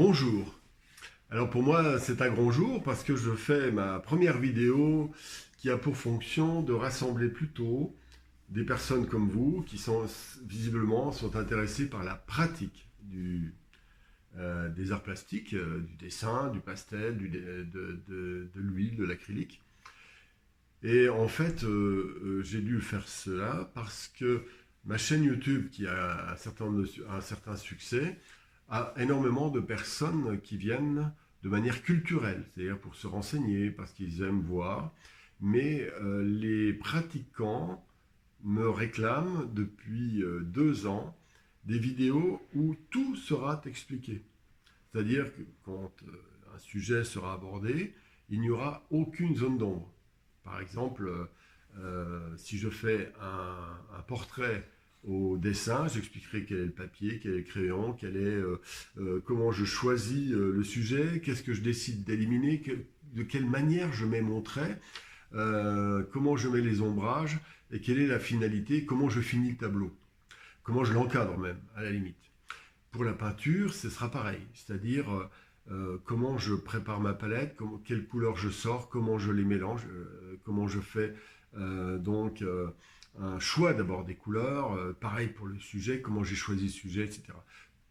Bonjour. Alors pour moi, c'est un grand jour parce que je fais ma première vidéo qui a pour fonction de rassembler plutôt des personnes comme vous qui sont visiblement sont intéressées par la pratique des arts plastiques, du dessin, du pastel, de l'huile, de l'acrylique. Et en fait, j'ai dû faire cela parce que ma chaîne YouTube, qui a un certain succès, a énormément de personnes qui viennent de manière culturelle, c'est-à-dire pour se renseigner, parce qu'ils aiment voir. Mais les pratiquants me réclament depuis 2 ans des vidéos où tout sera expliqué. C'est-à-dire que quand un sujet sera abordé, il n'y aura aucune zone d'ombre. Par exemple, si je fais un portrait au dessin, j'expliquerai quel est le papier, quel est le crayon, comment je choisis le sujet, qu'est-ce que je décide d'éliminer, de quelle manière je mets mon trait, comment je mets les ombrages et quelle est la finalité, comment je finis le tableau, comment je l'encadre même, à la limite. Pour la peinture, ce sera pareil, c'est-à-dire comment je prépare ma palette, quelles couleurs je sors, comment je les mélange, comment je fais un choix d'abord des couleurs, pareil pour le sujet, comment j'ai choisi le sujet, etc.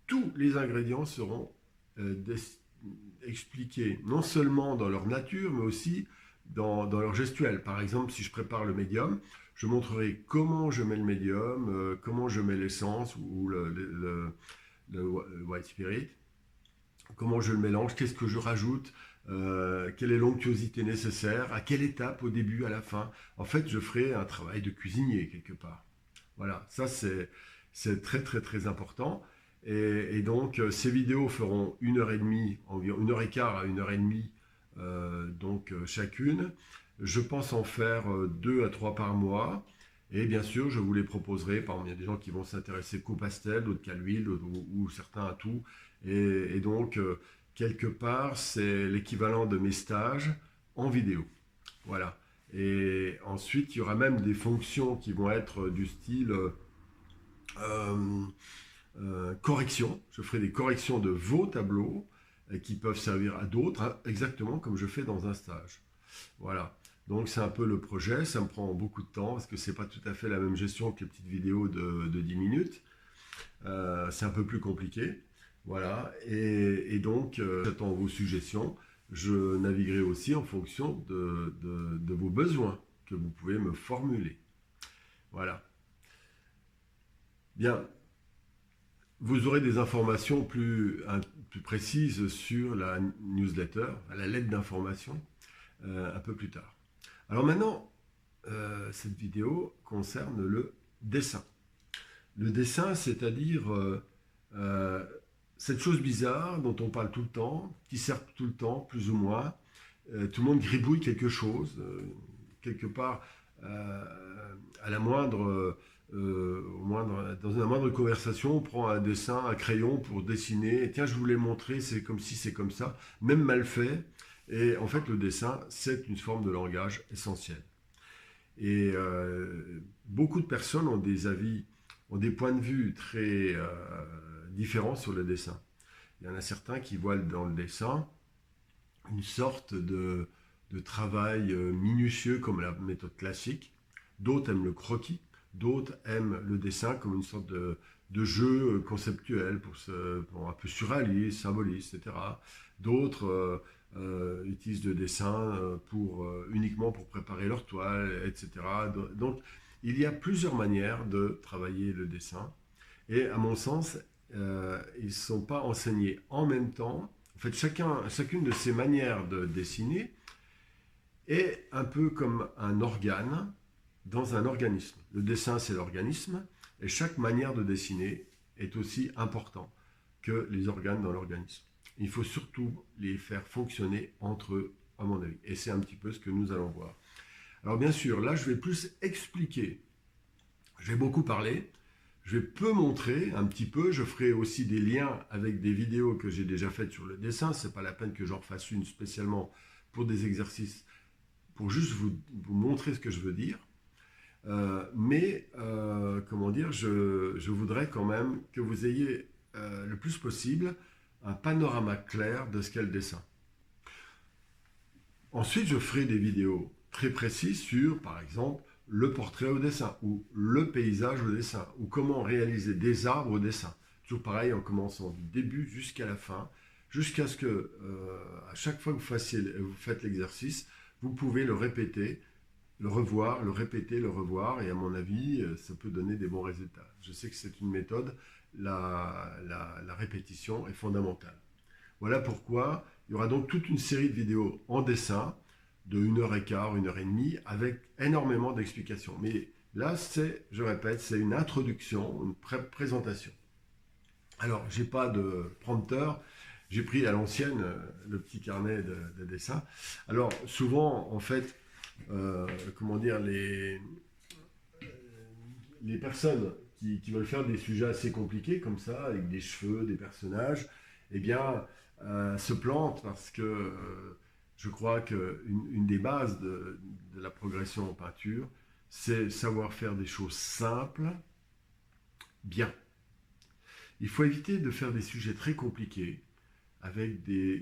Tous les ingrédients seront expliqués non seulement dans leur nature, mais aussi dans leur gestuelle. Par exemple, si je prépare le médium, je montrerai comment je mets le médium, comment je mets l'essence ou le white spirit, comment je le mélange, qu'est-ce que je rajoute, quelle est l'onctuosité nécessaire, à quelle étape, au début, à la fin. En fait, je ferai un travail de cuisinier quelque part. Voilà, ça c'est très très très important. Et donc ces vidéos feront 1 heure et demie, environ 1 heure et quart à 1 heure et demie, chacune. Je pense en faire 2 à 3 par mois. Et bien sûr, je vous les proposerai. Par exemple, il y a des gens qui vont s'intéresser qu'au pastel, d'autres qu'à l'huile, ou certains à tout. Et donc, quelque part, c'est l'équivalent de mes stages en vidéo. Voilà. Et ensuite, il y aura même des fonctions qui vont être du style euh, correction. Je ferai des corrections de vos tableaux qui peuvent servir à d'autres, hein, exactement comme je fais dans un stage. Voilà. Donc c'est un peu le projet, ça me prend beaucoup de temps parce que c'est pas tout à fait la même gestion que les petites vidéos de 10 minutes. C'est un peu plus compliqué. Voilà. Et donc j'attends vos suggestions. Je naviguerai aussi en fonction de vos besoins que vous pouvez me formuler. Voilà. Bien, vous aurez des informations plus précises sur la newsletter, la lettre d'information, un peu plus tard. Alors maintenant, cette vidéo concerne le dessin. Le dessin, c'est-à-dire cette chose bizarre dont on parle tout le temps, qui sert tout le temps, plus ou moins. Tout le monde gribouille quelque chose, quelque part, à la dans la moindre conversation, on prend un dessin, un crayon pour dessiner. Et tiens, je voulais montrer, c'est comme si c'est comme ça, même mal fait. Et en fait, le dessin, c'est une forme de langage essentielle. Et beaucoup de personnes ont des avis, ont des points de vue très différents sur le dessin. Il y en a certains qui voient dans le dessin une sorte de travail minutieux comme la méthode classique. D'autres aiment le croquis, d'autres aiment le dessin comme une sorte de jeu conceptuel pour un peu surréaliste, symboliste, etc. D'autres utilisent le dessin uniquement pour préparer leur toile, etc. Donc, il y a plusieurs manières de travailler le dessin. Et à mon sens, ils ne sont pas enseignés en même temps. En fait, chacune de ces manières de dessiner est un peu comme un organe dans un organisme. Le dessin, c'est l'organisme, et chaque manière de dessiner est aussi important que les organes dans l'organisme. Il faut surtout les faire fonctionner entre eux, à mon avis. Et c'est un petit peu ce que nous allons voir. Alors bien sûr, là, je vais plus expliquer. Je vais beaucoup parler. Je vais peu montrer un petit peu. Je ferai aussi des liens avec des vidéos que j'ai déjà faites sur le dessin. Ce n'est pas la peine que j'en fasse une spécialement pour des exercices, pour juste vous montrer ce que je veux dire. Comment dire, je voudrais quand même que vous ayez le plus possible un panorama clair de ce qu'est le dessin. Ensuite, je ferai des vidéos très précises sur, par exemple, le portrait au dessin, ou le paysage au dessin, ou comment réaliser des arbres au dessin. Toujours pareil, en commençant du début jusqu'à la fin, jusqu'à ce que, à chaque fois que vous faites l'exercice, vous pouvez le répéter, le revoir, le répéter, le revoir, et à mon avis, ça peut donner des bons résultats. Je sais que c'est une méthode, la répétition est fondamentale. Voilà pourquoi il y aura donc toute une série de vidéos en dessin de 1h15, 1h30 avec énormément d'explications. Mais là, je répète, c'est une introduction, une présentation. Alors, j'ai pas de prompteur, j'ai pris à l'ancienne le petit carnet de dessin. Alors, souvent, en fait, comment dire, les personnes qui veulent faire des sujets assez compliqués comme ça, avec des cheveux, des personnages, eh bien, se plantent parce que je crois qu'une des bases de la progression en peinture, c'est savoir faire des choses simples, bien. Il faut éviter de faire des sujets très compliqués,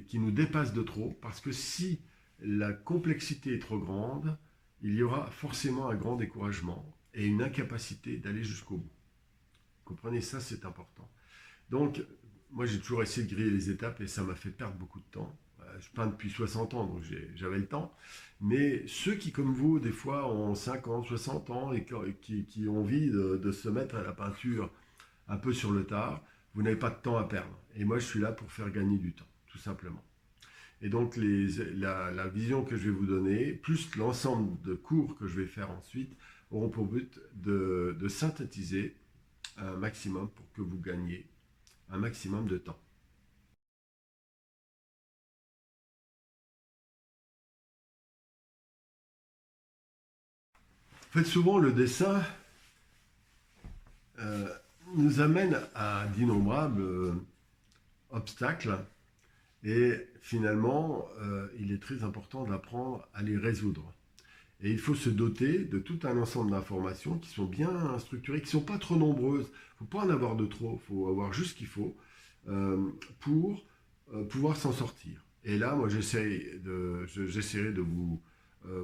qui nous dépassent de trop, parce que si la complexité est trop grande, il y aura forcément un grand découragement et une incapacité d'aller jusqu'au bout. Comprenez, ça c'est important. Donc, moi j'ai toujours essayé de griller les étapes et ça m'a fait perdre beaucoup de temps. Je peins depuis 60 ans, donc j'avais le temps. Mais ceux qui, comme vous, des fois ont 50, 60 ans et qui ont envie de se mettre à la peinture un peu sur le tard, vous n'avez pas de temps à perdre. Et moi je suis là pour faire gagner du temps, tout simplement. Et donc la vision que je vais vous donner, plus l'ensemble de cours que je vais faire ensuite, auront pour but de synthétiser un maximum pour que vous gagniez un maximum de temps. En fait, souvent le dessin euh, nous amène à d'innombrables obstacles et finalement, il est très important d'apprendre à les résoudre. Et il faut se doter de tout un ensemble d'informations qui sont bien structurées, qui ne sont pas trop nombreuses. Il ne faut pas en avoir de trop, il faut avoir juste ce qu'il faut pour pouvoir s'en sortir. Et là, moi, j'essaierai de vous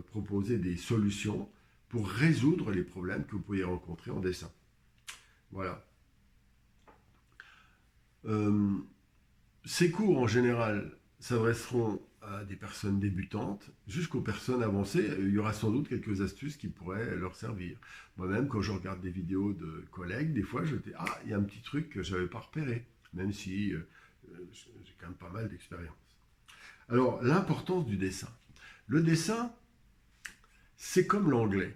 proposer des solutions pour résoudre les problèmes que vous pourriez rencontrer en dessin. Voilà. Ces cours, en général, s'adresseront à des personnes débutantes jusqu'aux personnes avancées. Il y aura sans doute quelques astuces qui pourraient leur servir. Moi-même, quand je regarde des vidéos de collègues, des fois, je dis « Ah, il y a un petit truc que je n'avais pas repéré », même si j'ai quand même pas mal d'expérience. Alors, l'importance du dessin. Le dessin, c'est comme l'anglais.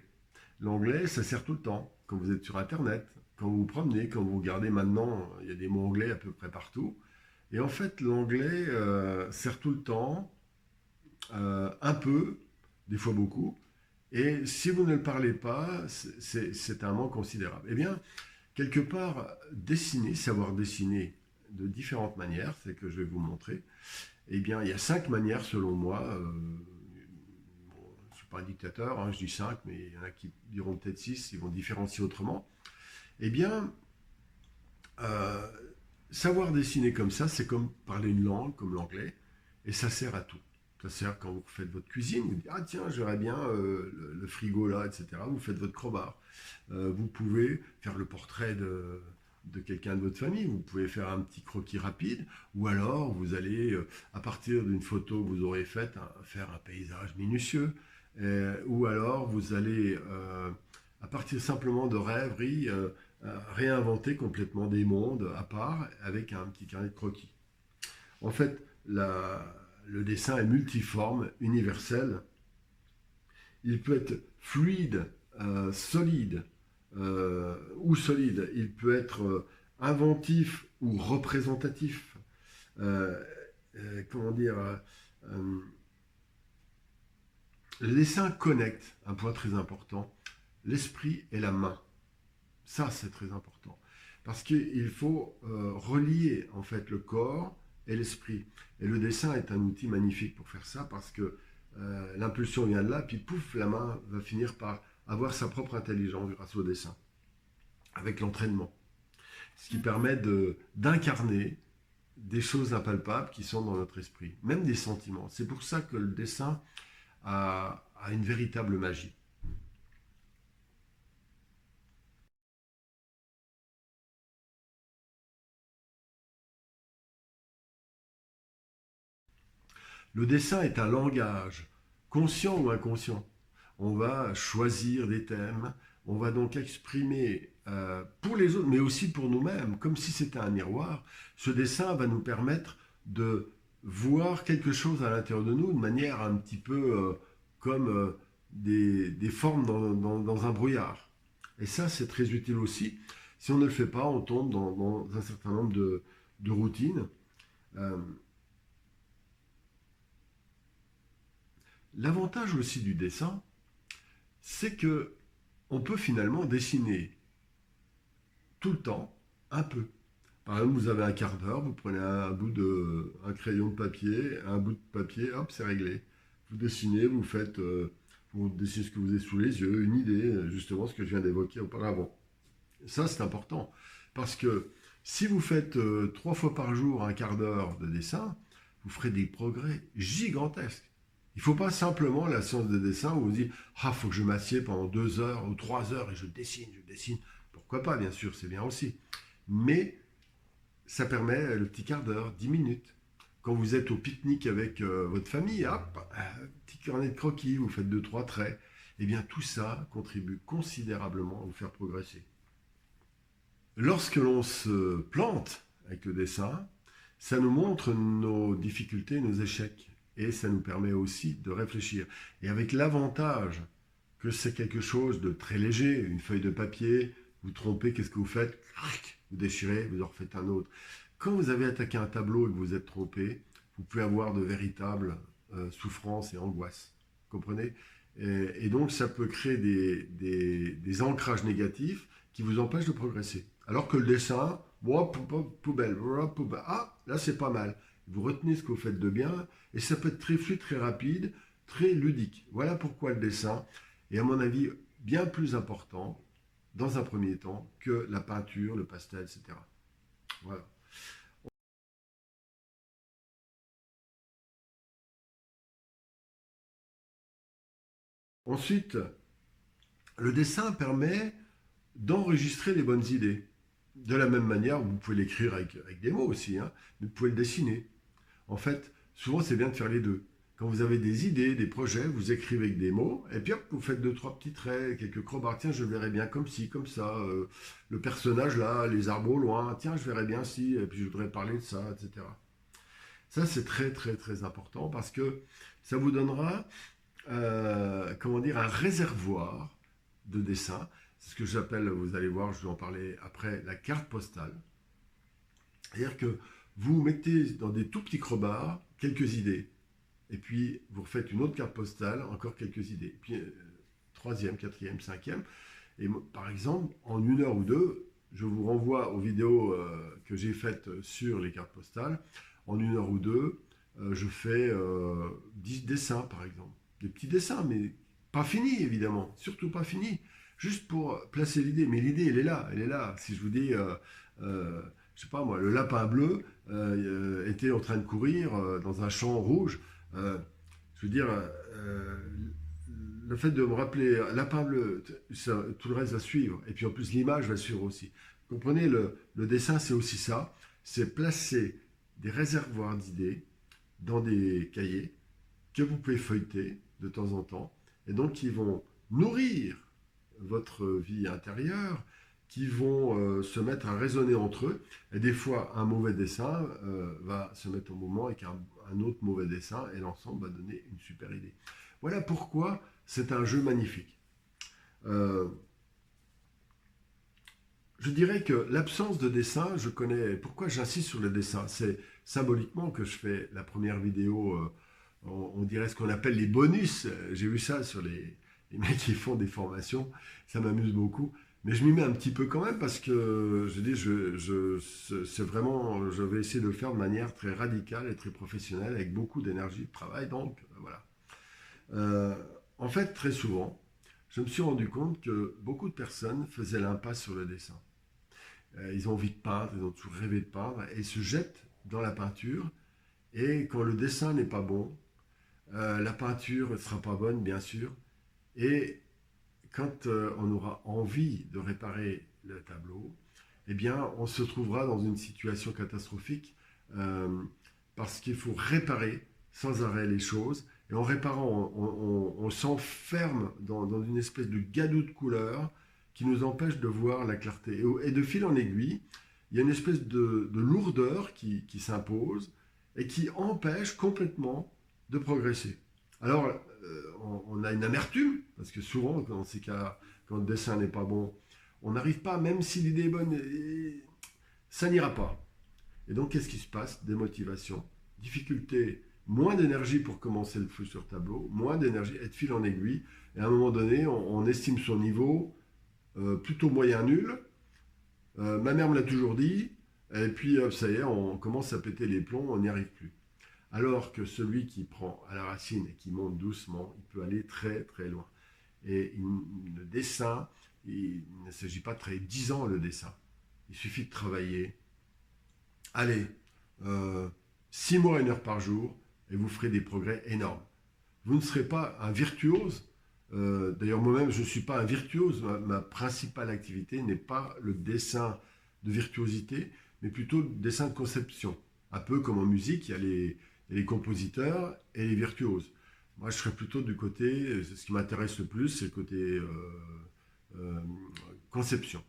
L'anglais, ça sert tout le temps. Quand vous êtes sur Internet, quand vous vous promenez, quand vous regardez maintenant, il y a des mots anglais à peu près partout. Et en fait, l'anglais sert tout le temps, un peu, des fois beaucoup. Et si vous ne le parlez pas, c'est un manque considérable. Eh bien, quelque part, dessiner, savoir dessiner de différentes manières, c'est que je vais vous montrer. Eh bien, il y a 5 manières selon moi. Bon, je ne suis pas un dictateur, hein, je dis 5, mais il y en a qui diront peut-être 6, ils vont différencier autrement. Eh bien, euh, savoir dessiner comme ça, c'est comme parler une langue, comme l'anglais, et ça sert à tout. Ça sert quand vous faites votre cuisine, vous dites « Ah tiens, j'aurais bien le frigo là, etc. » Vous faites votre crowbar. Vous pouvez faire le portrait de quelqu'un de votre famille, vous pouvez faire un petit croquis rapide, ou alors vous allez, à partir d'une photo que vous aurez faite, faire un paysage minutieux, ou alors vous allez, à partir simplement de rêveries, réinventer complètement des mondes à part avec un petit carnet de croquis. En fait, le dessin est multiforme, universel. Il peut être fluide, solide ou solide. Il peut être inventif ou représentatif. Comment dire Le dessin connecte, un point très important, l'esprit et la main. Ça, c'est très important. Parce qu'il faut relier en fait le corps et l'esprit. Et le dessin est un outil magnifique pour faire ça parce que l'impulsion vient de là, puis pouf, la main va finir par avoir sa propre intelligence grâce au dessin, avec l'entraînement. Ce qui permet d'incarner des choses impalpables qui sont dans notre esprit, même des sentiments. C'est pour ça que le dessin a une véritable magie. Le dessin est un langage, conscient ou inconscient. On va choisir des thèmes, on va donc exprimer pour les autres, mais aussi pour nous-mêmes, comme si c'était un miroir. Ce dessin va nous permettre de voir quelque chose à l'intérieur de nous de manière un petit peu comme des formes dans un brouillard. Et ça, c'est très utile aussi. Si on ne le fait pas, on tombe dans un certain nombre de routines. Euh, L'avantage aussi du dessin, c'est que on peut finalement dessiner tout le temps un peu. Par exemple, vous avez un quart d'heure, vous prenez un crayon de papier, un bout de papier, hop, c'est réglé. Vous dessinez, vous dessinez ce que vous avez sous les yeux, une idée, justement ce que je viens d'évoquer auparavant. Ça, c'est important. Parce que si vous faites 3 fois par jour un quart d'heure de dessin, vous ferez des progrès gigantesques. Il ne faut pas simplement la séance de dessin où vous dites ah, faut que je m'assieds pendant 2 heures ou 3 heures et je dessine, je dessine. Pourquoi pas, bien sûr, c'est bien aussi. Mais ça permet le petit quart d'heure, 10 minutes. Quand vous êtes au pique-nique avec votre famille, hop, petit carnet de croquis, vous faites 2, 3 traits. Eh bien, tout ça contribue considérablement à vous faire progresser. Lorsque l'on se plante avec le dessin, ça nous montre nos difficultés, nos échecs. Et ça nous permet aussi de réfléchir. Et avec l'avantage que c'est quelque chose de très léger, une feuille de papier, vous trompez, qu'est-ce que vous faites? Vous déchirez, vous en refaites un autre. Quand vous avez attaqué un tableau et que vous êtes trompé, vous pouvez avoir de véritables souffrances et angoisses. Vous comprenez? Et donc ça peut créer des ancrages négatifs qui vous empêchent de progresser. Alors que le dessin, poubelle, poubelle, ah, là c'est pas mal. Vous retenez ce que vous faites de bien et ça peut être très fluide, très rapide, très ludique. Voilà pourquoi le dessin est à mon avis bien plus important dans un premier temps que la peinture, le pastel, etc. Voilà. Ensuite, le dessin permet d'enregistrer les bonnes idées. De la même manière, vous pouvez l'écrire avec des mots aussi, hein, mais vous pouvez le dessiner. En fait, souvent c'est bien de faire les deux. Quand vous avez des idées, des projets, vous écrivez avec des mots, et puis hop, vous faites 2, 3 petits traits, quelques crobards. Tiens, je verrais bien comme ci, comme ça. Le personnage là, les arbres au loin. Tiens, je verrais bien si, et puis je voudrais parler de ça, etc. Ça, c'est très, très, très important parce que ça vous donnera, comment dire, un réservoir de dessin. C'est ce que j'appelle, vous allez voir, je vais en parler après, la carte postale. C'est-à-dire que vous mettez dans des tout petits crobards quelques idées. Et puis, vous refaites une autre carte postale, encore quelques idées. Puis, troisième, quatrième, cinquième. Et par exemple, en 1 heure ou 2, je vous renvoie aux vidéos que j'ai faites sur les cartes postales. En 1 heure ou 2, je fais 10 dessins, par exemple. Des petits dessins, mais pas finis, évidemment. Surtout pas finis. Juste pour placer l'idée. Mais l'idée, elle est là. Elle est là. Si je vous dis, je sais pas moi, le lapin bleu était en train de courir dans un champ rouge. Euh, je veux dire, le fait de me rappeler lapin bleu, tout le reste va suivre. Et puis en plus, l'image va suivre aussi. Vous comprenez, le dessin, c'est aussi ça. C'est placer des réservoirs d'idées dans des cahiers que vous pouvez feuilleter de temps en temps. Et donc, qui vont nourrir votre vie intérieure, qui vont se mettre à raisonner entre eux. Et des fois, un mauvais dessin va se mettre en mouvement avec un autre mauvais dessin, et l'ensemble va donner une super idée. Voilà pourquoi c'est un jeu magnifique. Euh, je dirais que l'absence de dessin, je connais. Pourquoi j'insiste sur le dessin? C'est symboliquement que je fais la première vidéo. On dirait ce qu'on appelle les bonus. J'ai vu ça sur les mecs qui font des formations. Ça m'amuse beaucoup. Mais je m'y mets un petit peu quand même parce que je dis, c'est vraiment, je vais essayer de le faire de manière très radicale et très professionnelle avec beaucoup d'énergie de travail. Donc voilà. Euh, En fait, très souvent, je me suis rendu compte que beaucoup de personnes faisaient l'impasse sur le dessin. Ils ont envie de peindre, ils ont toujours rêvé de peindre et se jettent dans la peinture. Et quand le dessin n'est pas bon, la peinture ne sera pas bonne, bien sûr. Et quand on aura envie de réparer le tableau, eh bien, on se trouvera dans une situation catastrophique euh, parce qu'il faut réparer sans arrêt les choses. Et en réparant, on s'enferme dans une espèce de gadou de couleurs qui nous empêche de voir la clarté. Et de fil en aiguille, il y a une espèce de lourdeur qui s'impose et qui empêche complètement de progresser. Alors, on a une amertume, parce que souvent, dans ces cas, quand le dessin n'est pas bon, on n'arrive pas, même si l'idée est bonne, ça n'ira pas. Et donc, qu'est-ce qui se passe? Démotivation, difficulté, moins d'énergie pour commencer le feu sur tableau, moins d'énergie, être fil en aiguille, et à un moment donné, on estime son niveau plutôt moyen nul. Ma mère me l'a toujours dit, et puis ça y est, on commence à péter les plombs, on n'y arrive plus. Alors que celui qui prend à la racine et qui monte doucement, il peut aller très très loin. Et le dessin, il ne s'agit pas de travailler 10 ans le dessin. Il suffit de travailler, allez, 6 mois, 1 heure par jour, et vous ferez des progrès énormes. Vous ne serez pas un virtuose. D'ailleurs, moi-même, je ne suis pas un virtuose. Ma principale activité n'est pas le dessin de virtuosité, mais plutôt le dessin de conception. Un peu comme en musique, il y a les compositeurs et les virtuoses. Moi, je serais plutôt du côté, ce qui m'intéresse le plus, c'est le côté conception.